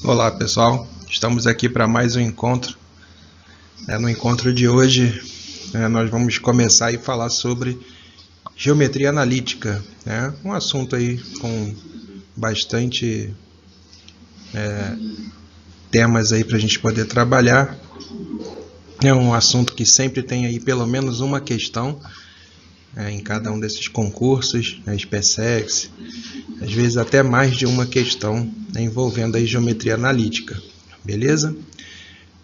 Olá pessoal, estamos aqui para mais um encontro. No encontro de hoje nós vamos começar a falar sobre geometria analítica, um assunto aí com bastante temas aí para a gente poder trabalhar. É um assunto que sempre tem aí pelo menos uma questão em cada um desses concursos, SpaceX, às vezes até mais de uma questão envolvendo aí geometria analítica, beleza?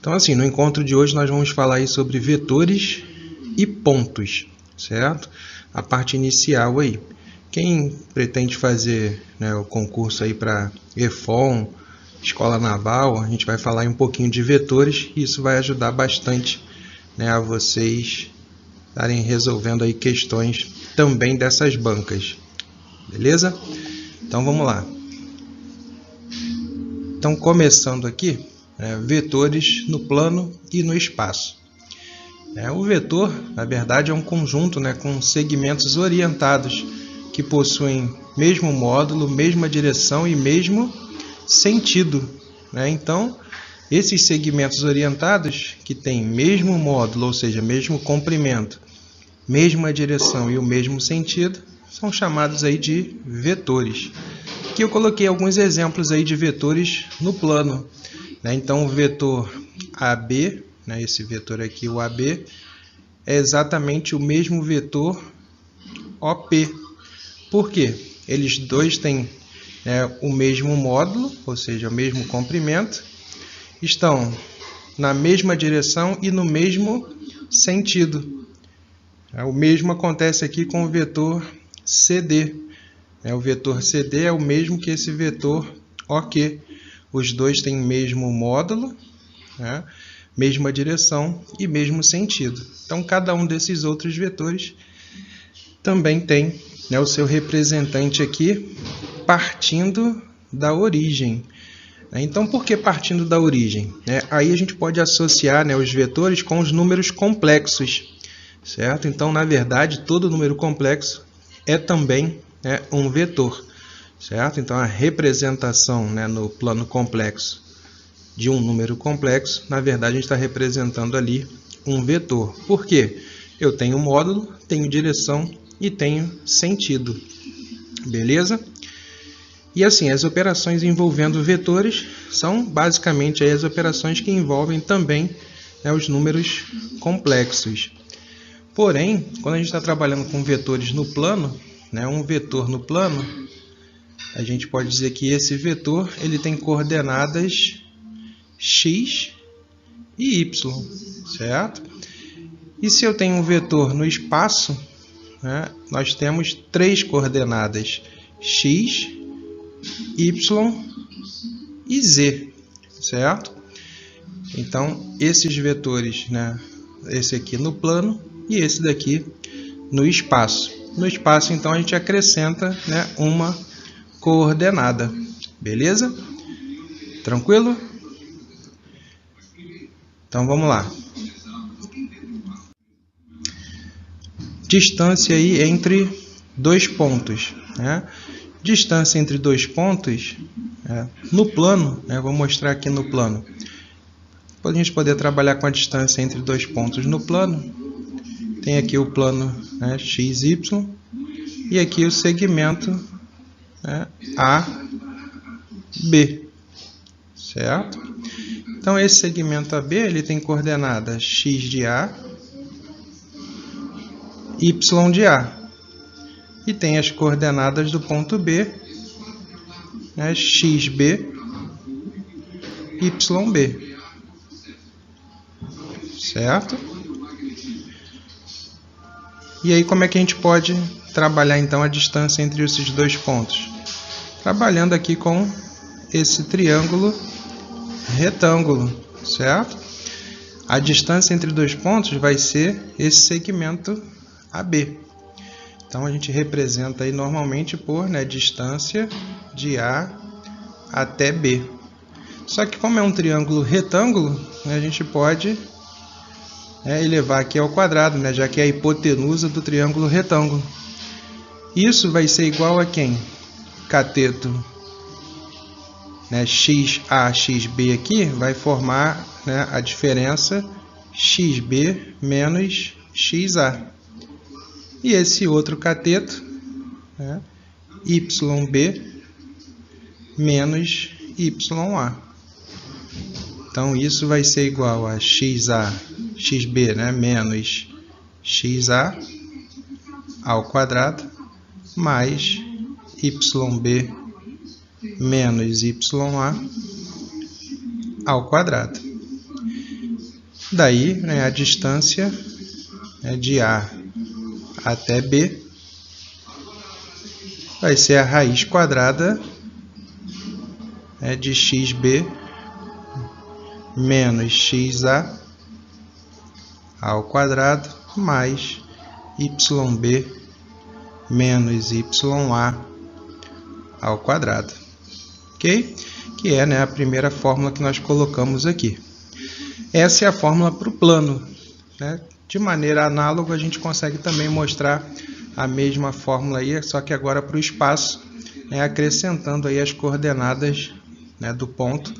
Então assim, no encontro de hoje nós vamos falar aí sobre vetores e pontos, certo? A parte inicial aí. Quem pretende fazer o concurso aí para EFON, Escola Naval, a gente vai falar aí um pouquinho de vetores e isso vai ajudar bastante a vocês estarem resolvendo aí questões também dessas bancas, beleza? Então vamos lá. Então começando aqui, vetores no plano e no espaço. O vetor, na verdade, é um conjunto com segmentos orientados que possuem mesmo módulo, mesma direção e mesmo sentido. Então, esses segmentos orientados que têm mesmo módulo, ou seja, mesmo comprimento, mesma direção e o mesmo sentido, são chamados aí de vetores. Aqui eu coloquei alguns exemplos aí de vetores no plano. Então, o vetor AB, esse vetor aqui, o AB, é exatamente o mesmo vetor OP. Por quê? Eles dois têm o mesmo módulo, ou seja, o mesmo comprimento, estão na mesma direção e no mesmo sentido. O mesmo acontece aqui com o vetor CD. O vetor CD é o mesmo que esse vetor OK. Os dois têm o mesmo módulo, mesma direção e mesmo sentido. Então, cada um desses outros vetores também tem o seu representante aqui partindo da origem. Então, por que partindo da origem? Aí a gente pode associar os vetores com os números complexos, certo? Então, na verdade, todo número complexo é também um vetor, certo? Então, a representação no plano complexo de um número complexo, na verdade, a gente está representando ali um vetor. Por quê? Eu tenho módulo, tenho direção e tenho sentido, beleza? E assim, as operações envolvendo vetores são basicamente as operações que envolvem também os números complexos. Porém, quando a gente está trabalhando com vetores no plano, um vetor no plano, a gente pode dizer que esse vetor ele tem coordenadas x e y, certo? E se eu tenho um vetor no espaço, nós temos três coordenadas x, y e z, certo? Então, esses vetores, esse aqui no plano e esse daqui no espaço. No espaço, então, a gente acrescenta uma coordenada, beleza? Tranquilo? Então, vamos lá. Distância aí entre dois pontos, Distância entre dois pontos, no plano, vou mostrar aqui no plano. Para a gente poder trabalhar com a distância entre dois pontos no plano, tem aqui o plano XY e aqui o segmento AB, certo? Então, esse segmento AB ele tem coordenada x de A, y de A. E tem as coordenadas do ponto B, xb, yb, certo? E aí como é que a gente pode trabalhar então a distância entre esses dois pontos? Trabalhando aqui com esse triângulo retângulo, certo? A distância entre dois pontos vai ser esse segmento AB. Então, a gente representa aí normalmente por distância de A até B. Só que como é um triângulo retângulo, a gente pode elevar aqui ao quadrado, já que é a hipotenusa do triângulo retângulo. Isso vai ser igual a quem? Cateto né, XA, XB aqui, vai formar, né, a diferença XB menos XA. E esse outro cateto, né, YB menos YA. Então, isso vai ser igual a XA, XB, né, menos XA ao quadrado, mais YB menos YA ao quadrado. Daí, né, a distância, né, de A até B vai ser a raiz quadrada, né, de XB menos XA ao quadrado mais YB menos YA ao quadrado. Ok? Que é, né, a primeira fórmula que nós colocamos aqui. Essa é a fórmula para o plano, né? De maneira análoga, a gente consegue também mostrar a mesma fórmula aí, só que agora para o espaço, né, acrescentando aí as coordenadas, né, do ponto,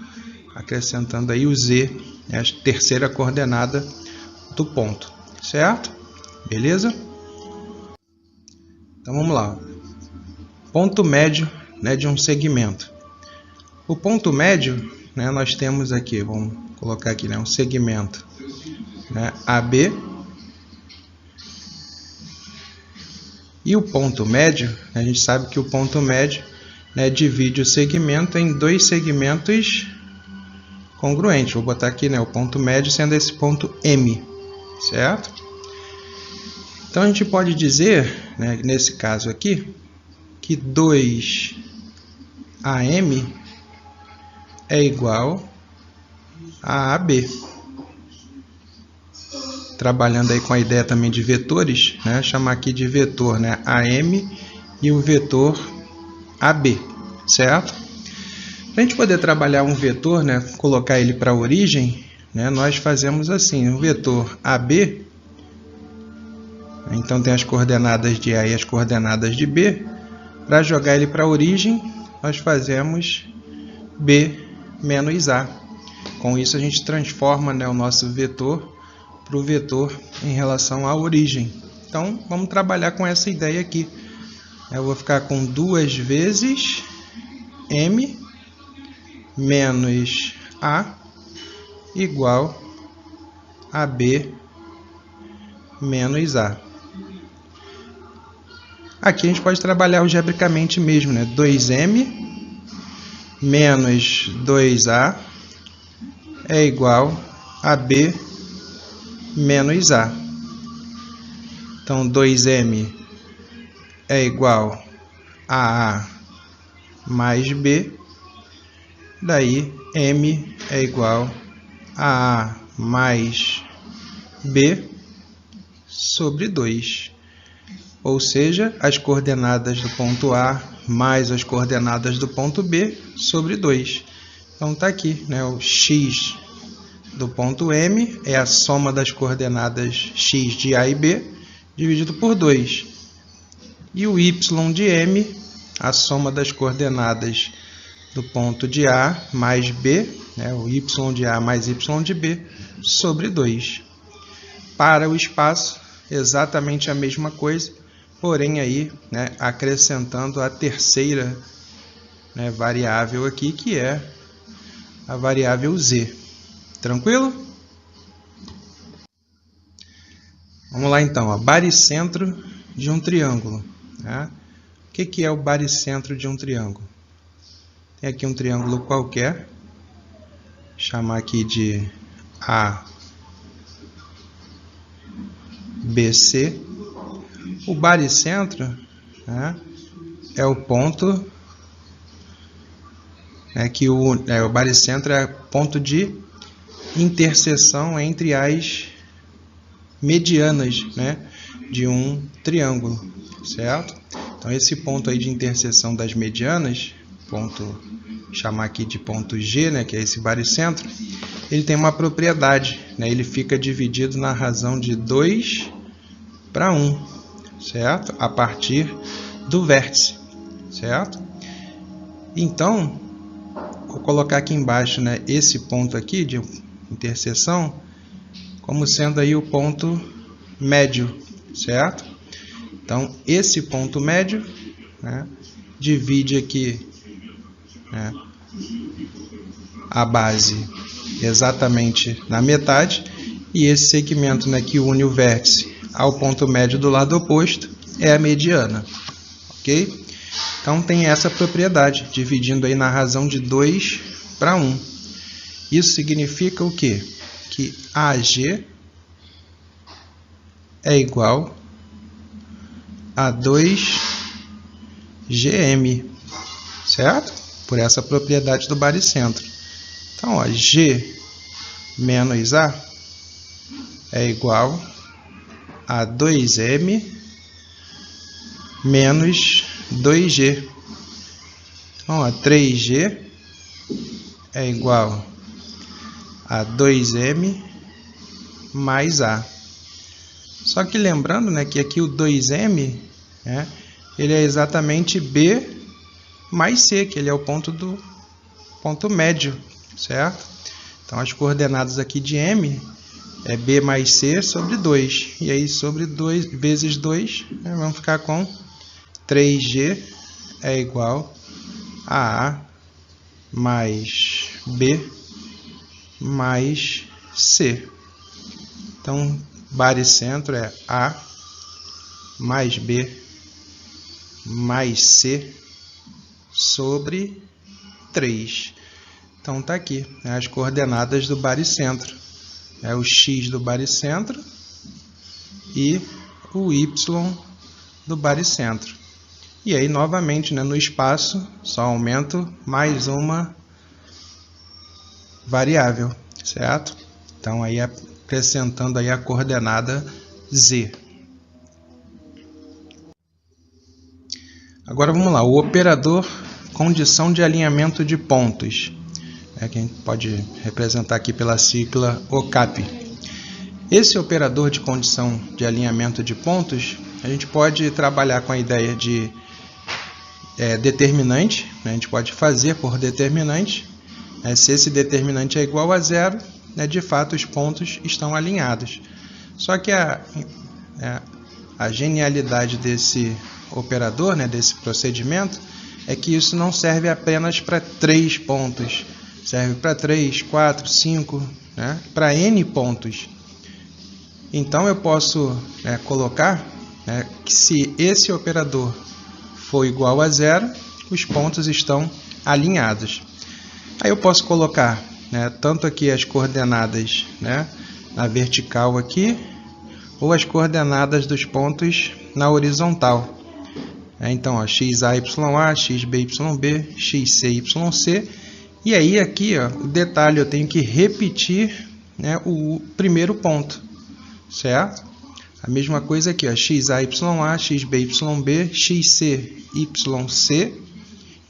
acrescentando aí o Z, né, a terceira coordenada do ponto, certo? Beleza? Então vamos lá. Ponto médio, né, de um segmento. O ponto médio, né, nós temos aqui, vamos colocar aqui, né, um segmento, né, AB. E o ponto médio, a gente sabe que o ponto médio, né, divide o segmento em dois segmentos congruentes. Vou botar aqui, né, o ponto médio sendo esse ponto M, certo? Então a gente pode dizer, né, nesse caso aqui, que 2AM é igual a AB. Trabalhando aí com a ideia também de vetores, né? Chamar aqui de vetor, né, AM e o vetor AB, certo? Para a gente poder trabalhar um vetor, né, colocar ele para a origem, né, nós fazemos assim, o vetor AB, então tem as coordenadas de A e as coordenadas de B. Para jogar ele para a origem, nós fazemos B menos A. Com isso a gente transforma, né, o nosso vetor para o vetor em relação à origem. Então, vamos trabalhar com essa ideia aqui. Eu vou ficar com 2 vezes M menos A igual a B menos A. Aqui a gente pode trabalhar algebricamente mesmo, né? 2M menos 2A é igual a B menos A. Então, 2M é igual a A mais B. Daí, M é igual a A mais B sobre 2. Ou seja, as coordenadas do ponto A mais as coordenadas do ponto B sobre 2. Então, está aqui, né, o x do ponto M é a soma das coordenadas x de A e B dividido por 2. E o y de M, a soma das coordenadas do ponto de A mais B, né, o y de A mais y de B, sobre 2. Para o espaço, exatamente a mesma coisa, porém aí, né, acrescentando a terceira, né, variável aqui, que é a variável Z. Tranquilo? Vamos lá então, ó, baricentro de um triângulo. Né? O que é o baricentro de um triângulo? Tem aqui um triângulo qualquer, chamar aqui de ABC. O baricentro, né, é o ponto, que o baricentro é ponto de interseção entre as medianas, né, de um triângulo, certo? Então, esse ponto aí de interseção das medianas, ponto, chamar aqui de ponto G, né, que é esse baricentro, ele tem uma propriedade, né, ele fica dividido na razão de 2 para 1, certo? A partir do vértice, certo? Então, vou colocar aqui embaixo, né, esse ponto aqui de interseção como sendo aí o ponto médio, certo? Então, esse ponto médio, né, divide aqui, né, a base exatamente na metade, e esse segmento, né, que une o vértice ao ponto médio do lado oposto é a mediana, ok? Então tem essa propriedade, dividindo aí na razão de 2:1. Isso significa o quê? Que AG é igual a 2GM, certo? Por essa propriedade do baricentro. Então, ó, G menos A é igual a 2M menos 2G. Então, ó, 3G é igual a 2M mais A. Só que lembrando, né, que aqui o 2M, né, ele é exatamente B mais C, que ele é o ponto médio, certo? Então, as coordenadas aqui de M é B mais C sobre 2. E aí, sobre 2 vezes 2, né, vamos ficar com 3G é igual a A mais B mais C. Então, baricentro é A mais B mais C sobre 3. Então, está aqui, né, as coordenadas do baricentro. É o X do baricentro e o Y do baricentro. E aí, novamente, né, no espaço, só aumento mais uma variável, certo? Então, aí acrescentando aí a coordenada Z. Agora vamos lá, o operador condição de alinhamento de pontos, que a gente pode representar aqui pela sigla OCAP. Esse operador de condição de alinhamento de pontos, a gente pode trabalhar com a ideia de determinante, né? A gente pode fazer por determinante, né? Se esse determinante é igual a 0, né, de fato os pontos estão alinhados. Só que a genialidade desse operador, né, desse procedimento, é que isso não serve apenas para 3 pontos, serve para 3, 4, 5, né, para N pontos. Então eu posso colocar, né, que se esse operador for igual a 0, os pontos estão alinhados. Aí eu posso colocar, né, tanto aqui as coordenadas, né, na vertical aqui, ou as coordenadas dos pontos na horizontal. Então, ó, XA, YA, XB, YB, XC, YC. E aí aqui, ó, o detalhe, eu tenho que repetir, né, o primeiro ponto, certo? A mesma coisa aqui, ó, XA, YA, XB, YB, XC, YC.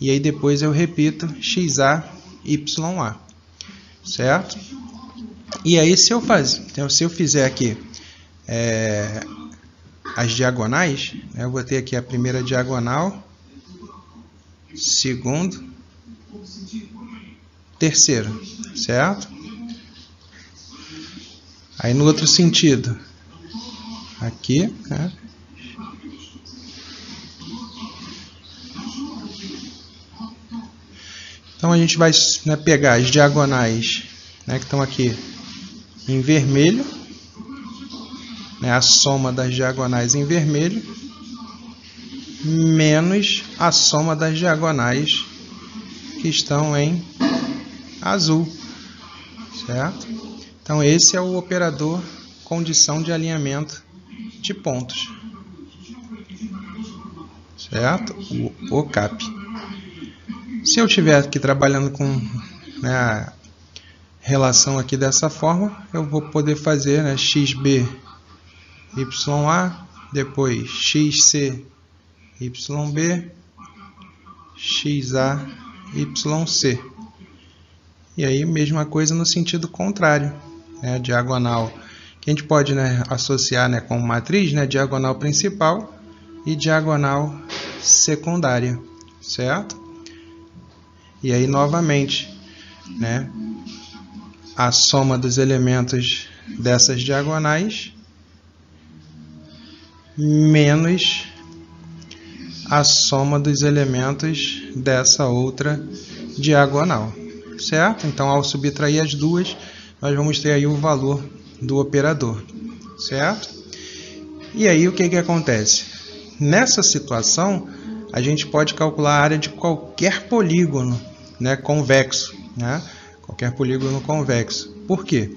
E aí depois eu repito XA, YA. Certo? E aí se eu fizer aqui as diagonais, né, eu vou ter aqui a primeira diagonal, segundo, terceiro, certo? Aí no outro sentido, aqui, né? Então a gente vai, né, pegar as diagonais, né, que estão aqui em vermelho, né, a soma das diagonais em vermelho, menos a soma das diagonais que estão em azul, certo? Então esse é o operador condição de alinhamento de pontos, certo? O OCAP. Se eu estiver aqui trabalhando com, né, a relação aqui dessa forma, eu vou poder fazer, né, XB, YA, depois XC, YB, XA, YC. E aí, mesma coisa no sentido contrário, né, diagonal, que a gente pode, né, associar, né, com matriz, né, diagonal principal e diagonal secundária, certo? E aí, novamente, né, a soma dos elementos dessas diagonais menos a soma dos elementos dessa outra diagonal, certo? Então, ao subtrair as duas, nós vamos ter aí o valor do operador, certo? E aí, o que acontece? Nessa situação, a gente pode calcular a área de qualquer polígono, né, convexo, né? Qualquer polígono convexo. Por quê?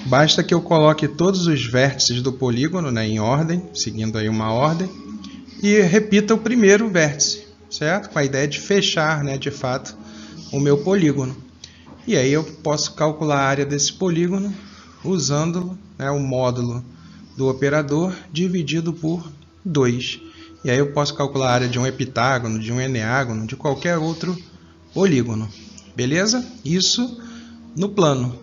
Basta que eu coloque todos os vértices do polígono, né, em ordem, seguindo aí uma ordem, e repita o primeiro vértice, certo? Com a ideia de fechar, né, de fato, o meu polígono. E aí eu posso calcular a área desse polígono usando, né, o módulo do operador dividido por 2. E aí eu posso calcular a área de um heptágono, de um eneágono, de qualquer outro polígono. Beleza? Isso no plano.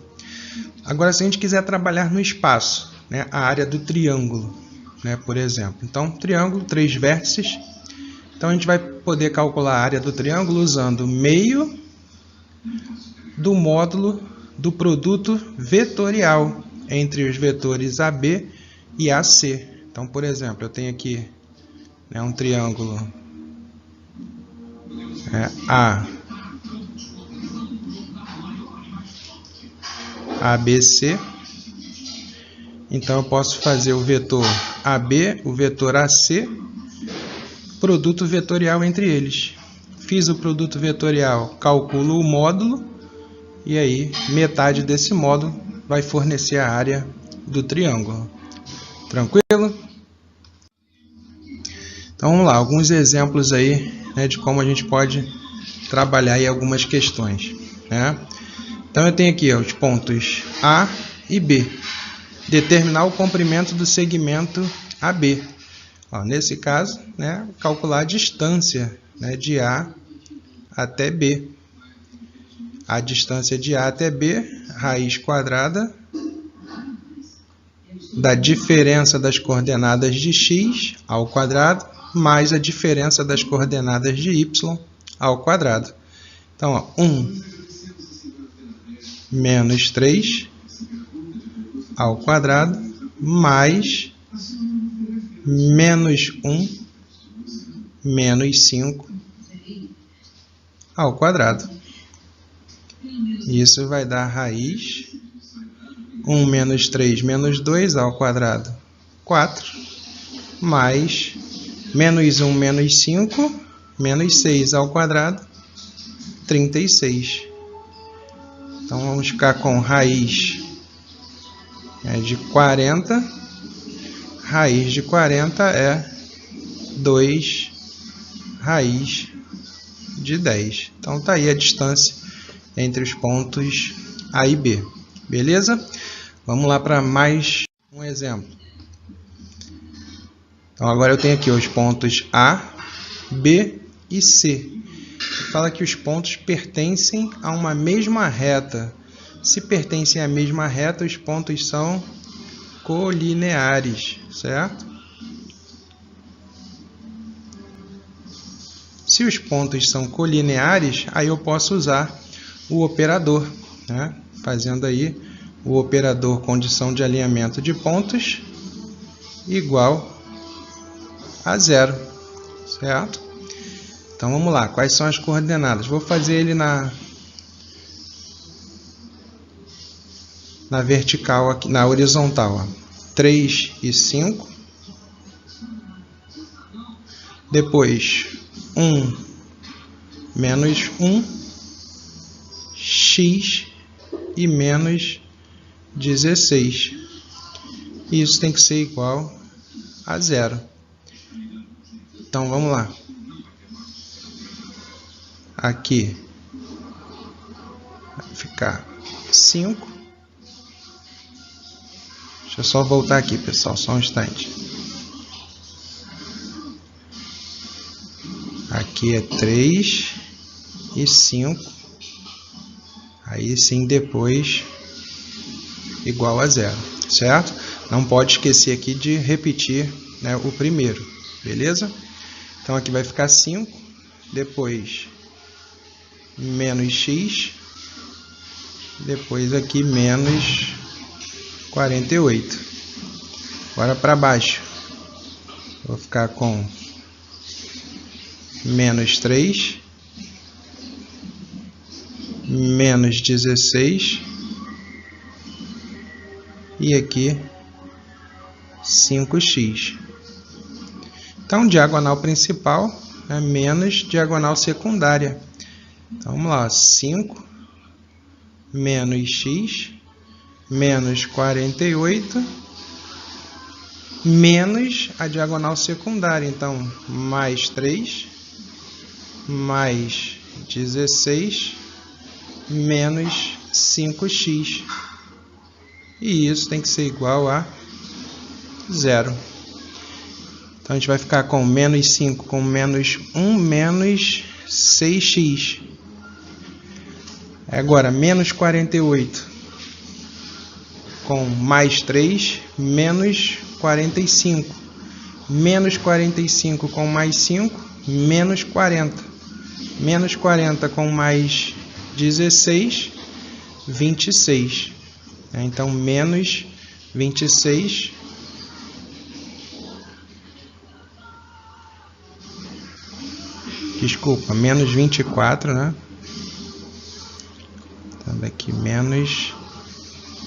Agora, se a gente quiser trabalhar no espaço, né, a área do triângulo, né, por exemplo. Então, triângulo, 3 vértices. Então, a gente vai poder calcular a área do triângulo usando meio do módulo do produto vetorial entre os vetores AB e AC. Então, por exemplo, eu tenho aqui, né, um triângulo ABC. Então, eu posso fazer o vetor AB, o vetor AC, produto vetorial entre eles. Fiz o produto vetorial, calculo o módulo, e aí metade desse módulo vai fornecer a área do triângulo. Tranquilo? Então, vamos lá, alguns exemplos aí, né, de como a gente pode trabalhar aí algumas questões, né? Então, eu tenho aqui, ó, os pontos A e B. Determinar o comprimento do segmento AB. Ó, nesse caso, né, calcular a distância, né, de A até B. A distância de A até B, raiz quadrada da diferença das coordenadas de x ao quadrado, mais a diferença das coordenadas de y ao quadrado. Então, ó, 1 menos 3 ao quadrado, mais menos 1 menos 5 ao quadrado. Isso vai dar raiz 1 menos 3 menos 2 ao quadrado, 4, mais menos 1 menos 5 menos 6 ao quadrado, 36. Então, vamos ficar com raiz de 40. Raiz de 40 é 2 raiz de 10. Então, está aí a distância entre os pontos A e B. Beleza? Vamos lá para mais um exemplo. Então, agora eu tenho aqui os pontos A, B e C. Fala que os pontos pertencem a uma mesma reta. Se pertencem à mesma reta, os pontos são colineares, certo? Se os pontos são colineares, aí eu posso usar o operador, né? Fazendo aí o operador condição de alinhamento de pontos igual a 0, certo? Então, vamos lá. Quais são as coordenadas? Vou fazer ele na vertical, aqui, na horizontal. Ó. 3 e 5. Depois, 1 menos 1. X e menos 16. E isso tem que ser igual a 0. Então, vamos lá. Aqui vai ficar 5. Deixa eu só voltar aqui, pessoal, só um instante. Aqui é 3 e 5. Aí sim, depois igual a 0, certo? Não pode esquecer aqui de repetir, né, o primeiro, beleza? Então, aqui vai ficar 5. Depois menos x, depois aqui menos 48. Agora para baixo, vou ficar com menos 3, menos 16, e aqui 5x. Então, diagonal principal é menos diagonal secundária. Então, vamos lá, 5 menos x menos 48 menos a diagonal secundária. Então, mais 3 mais 16 menos 5x. E isso tem que ser igual a 0. Então, a gente vai ficar com menos 5 com menos 1 menos 6x. Agora, menos 48 com mais 3 menos 45. Menos 45 com mais 5, menos 40. Menos 40 com mais 16, 26. Então, menos 26 desculpa, menos 24, né? Então, daqui menos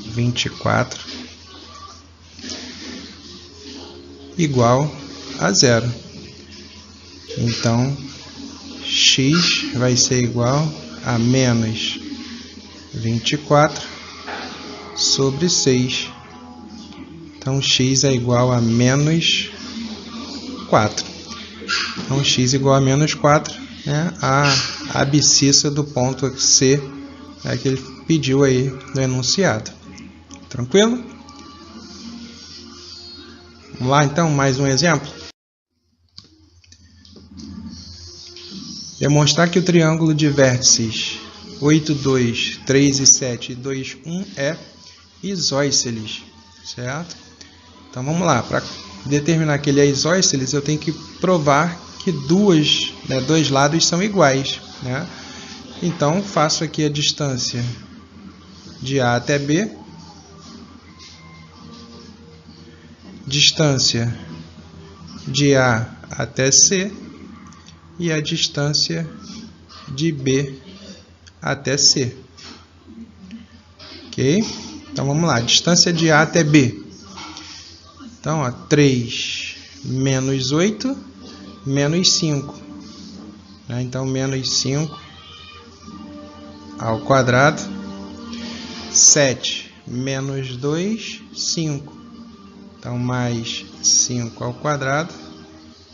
24 igual a 0. Então, x vai ser igual a menos 24 sobre 6. Então, x é igual a menos 4. Então, x igual a menos 4 é a abscissa do ponto C, que ele pediu aí no enunciado. Tranquilo? Vamos lá, então, mais um exemplo. Demonstrar que o triângulo de vértices 8, 2, 3 e 7 e 2, 1 é isósceles, certo? Então, vamos lá. Para determinar que ele é isósceles, eu tenho que provar que dois lados são iguais, né? Então, faço aqui a distância de A até B, distância de A até C e a distância de B até C. Ok? Então, vamos lá. Distância de A até B. Então, ó, 3 menos 8 menos 5. Então, menos 5 ao quadrado. 7 menos 2, 5. Então, mais 5 ao quadrado.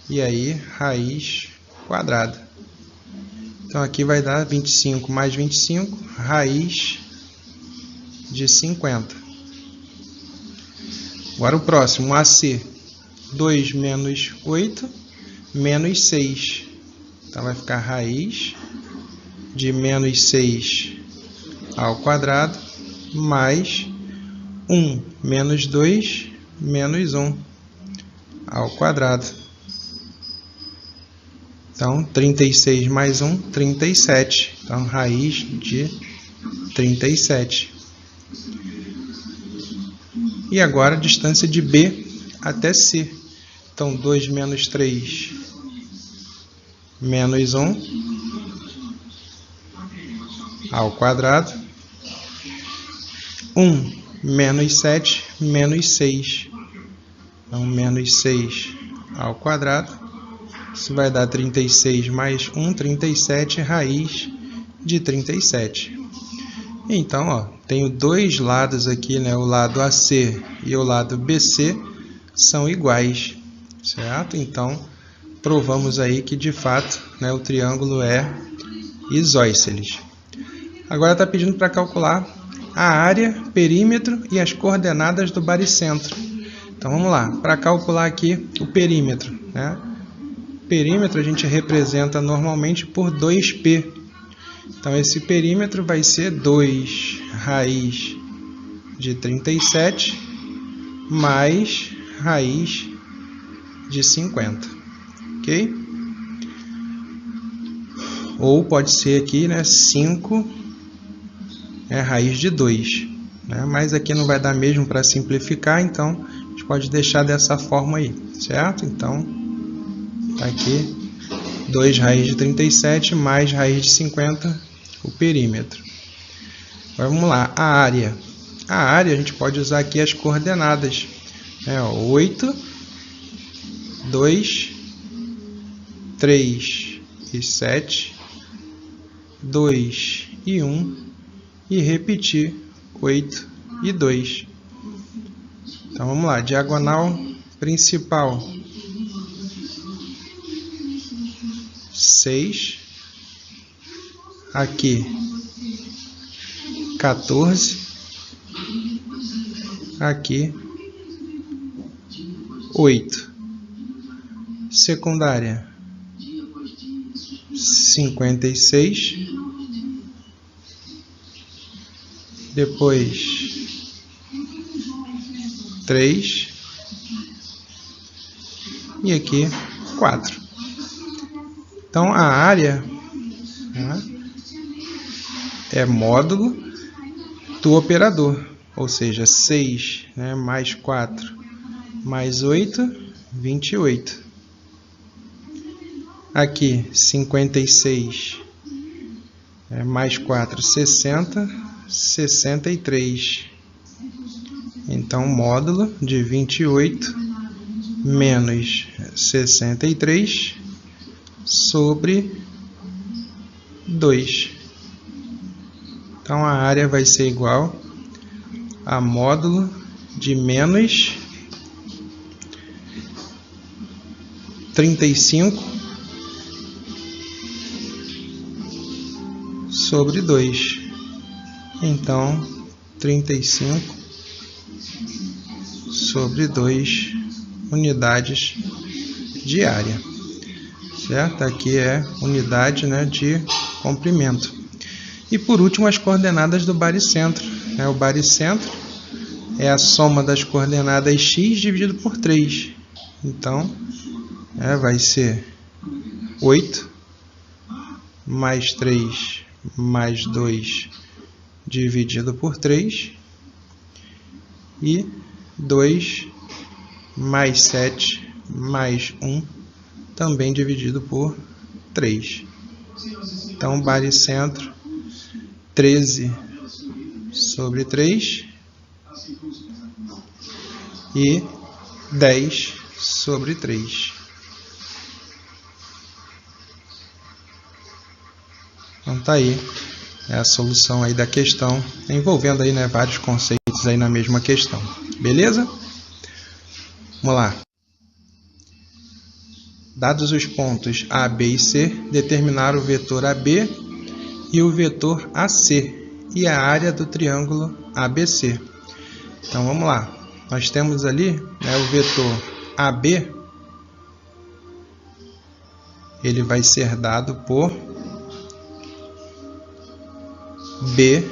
E aí, raiz quadrada. Então, aqui vai dar 25 mais 25, raiz de 50. Agora o próximo, AC. 2 menos 8, menos 6. Então, vai ficar raiz de menos 6 ao quadrado, mais 1 menos 2, menos 1 ao quadrado. Então, 36 mais 1, 37. Então, raiz de 37. E agora, a distância de B até C. Então, 2 menos 3, menos 1 ao quadrado. 1 menos 7, menos 6. Então, menos 6 ao quadrado. Isso vai dar 36 mais 1, 37, raiz de 37. Então, ó, tenho dois lados aqui, né? O lado AC e o lado BC são iguais, certo? Então, provamos aí que, de fato, né, o triângulo é isósceles. Agora está pedindo para calcular a área, perímetro e as coordenadas do baricentro. Então, vamos lá. Para calcular aqui o perímetro, né? Perímetro a gente representa normalmente por 2π. Então, esse perímetro vai ser 2 raiz de 37 mais raiz de 50. Ok? ou pode ser aqui, né, 5 raiz de 2. Né? Mas aqui não vai dar mesmo para simplificar, então a gente pode deixar dessa forma aí, certo? Então, tá aqui 2 raiz de 37 mais raiz de 50, o perímetro. Agora vamos lá, a área. A área a gente pode usar aqui as coordenadas. 8, 2, 3 e 7, 2 e 1, e repetir 8 e 2. Então vamos lá, diagonal principal 6, aqui 14, aqui 8, secundária 56, depois 3 e aqui 4. Então a área, né, é módulo do operador, ou seja, 6, né, mais 4 mais 8, 28. Aqui 56 mais 4, 60, 63. Então módulo de 28 menos 63 sobre 2. Então a área vai ser igual a módulo de menos 35 sobre 2. Então 35 sobre 2 unidades de área. Certo? Aqui é unidade, né, de comprimento. E por último, as coordenadas do baricentro. O baricentro é a soma das coordenadas x dividido por 3. Então, vai ser 8 mais 3 mais 2 dividido por 3 e 2 mais 7 mais 1 também dividido por 3. Então, baricentro 13 sobre 3 e 10 sobre 3. Então tá aí a solução aí da questão, envolvendo aí, né, vários conceitos aí na mesma questão. Beleza? Vamos lá. Dados os pontos A, B e C, determinar o vetor AB e o vetor AC e a área do triângulo ABC. Então vamos lá. Nós temos ali, né, o vetor AB, ele vai ser dado por B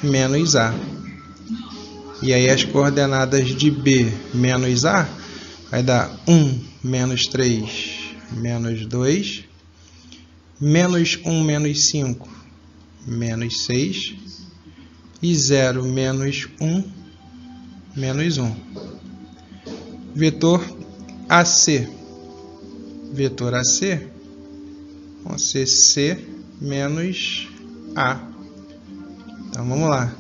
menos A. E aí as coordenadas de B menos A vai dar 1 menos 3 menos 2, menos 1 menos 5 menos 6 e 0 menos 1 menos 1. Vetor AC. Vetor AC vai ser C menos A. Então vamos lá.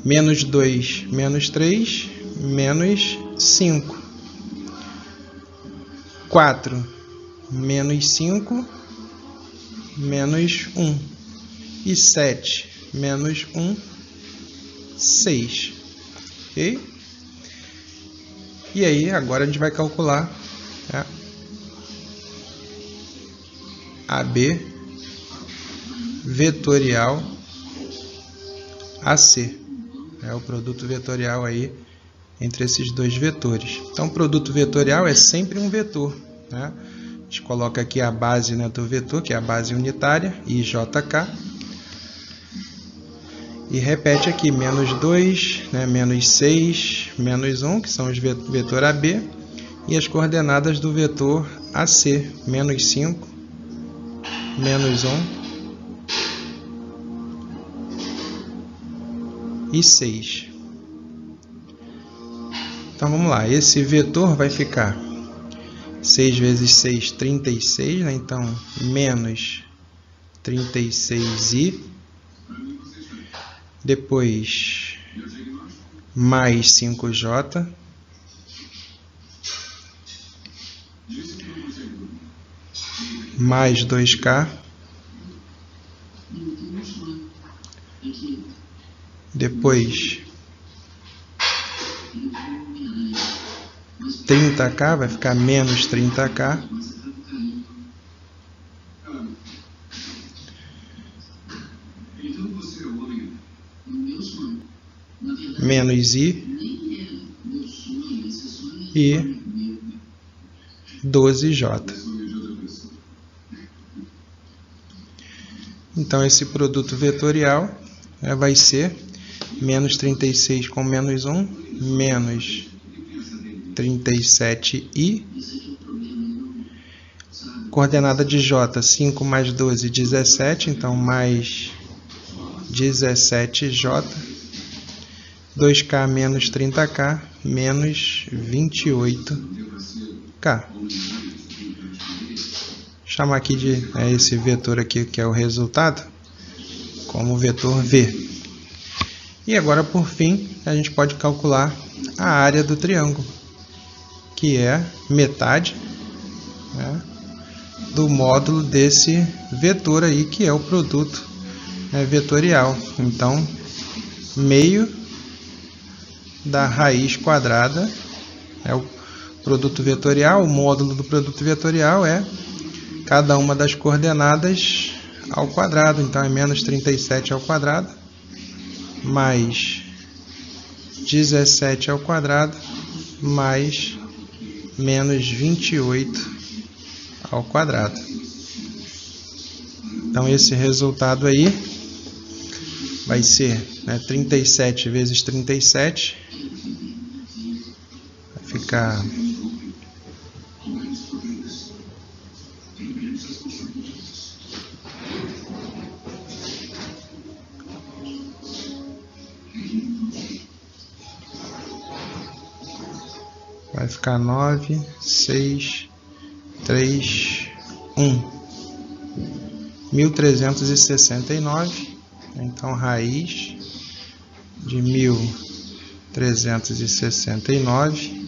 Menos 2 menos 3 menos 5. 4 menos 5 menos 1. E 7 menos 1, 6. Ok? E aí, agora a gente vai calcular, tá, AB vetorial AC. É o produto vetorial aí entre esses dois vetores. Então, o produto vetorial é sempre um vetor, né? A gente coloca aqui a base, né, do vetor, que é a base unitária, IJK. E repete aqui, menos 2, né, menos 6, menos 1, que são os vetor AB. E as coordenadas do vetor AC, menos 5, menos 1 e 6. Então vamos lá, esse vetor vai ficar 6 vezes 6, 36, né? Então menos 36i, depois mais 5j, mais 2k, depois 30k, vai ficar menos 30k, menos i e 12j. Então esse produto vetorial vai ser menos 36 com menos 1, menos 37i, coordenada de j, 5 mais 12, 17, então mais 17j, 2k menos 30k, menos 28k. Chamar aqui de esse vetor aqui, que é o resultado, como vetor V. E agora, por fim, a gente pode calcular a área do triângulo, que é metade, né, do módulo desse vetor aí, que é o produto vetorial. Então, meio da raiz quadrada é o produto vetorial. O módulo do produto vetorial é cada uma das coordenadas ao quadrado. Então, é menos 37 ao quadrado, mais 17 ao quadrado, mais menos 28 ao quadrado. Então, esse resultado aí vai ser 37 vezes 37, vai ficar 9, 6, 3, 1. 1369. Então, raiz de 1369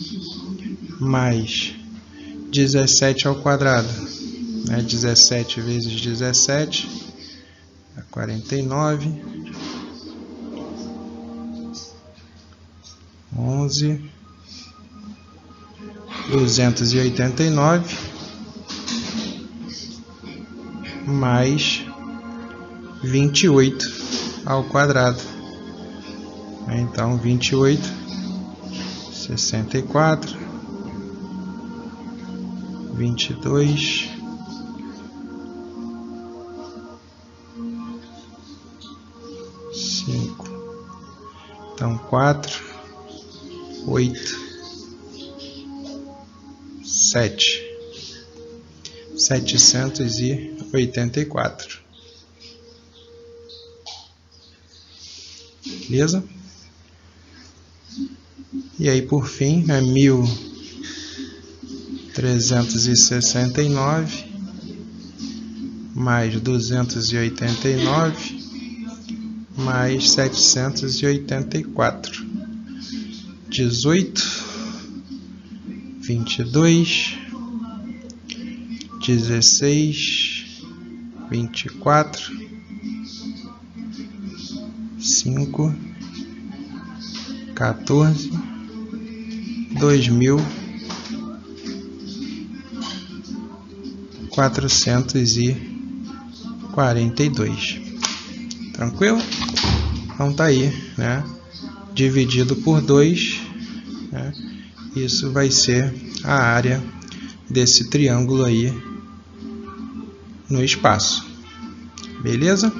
mais 17 ao quadrado, 17 vezes 17 é 49, 11, 289 mais 28 ao quadrado. Então, 28, 64, 22, 5. Então, 4, 8, 7. 784. Beleza? E aí, por fim, 1369 mais 289 mais 784. 18, 22, 16, 24, 5, 14, 2442. Tranquilo? Então tá aí, dividido por 2, isso vai ser a área desse triângulo aí no espaço. Beleza?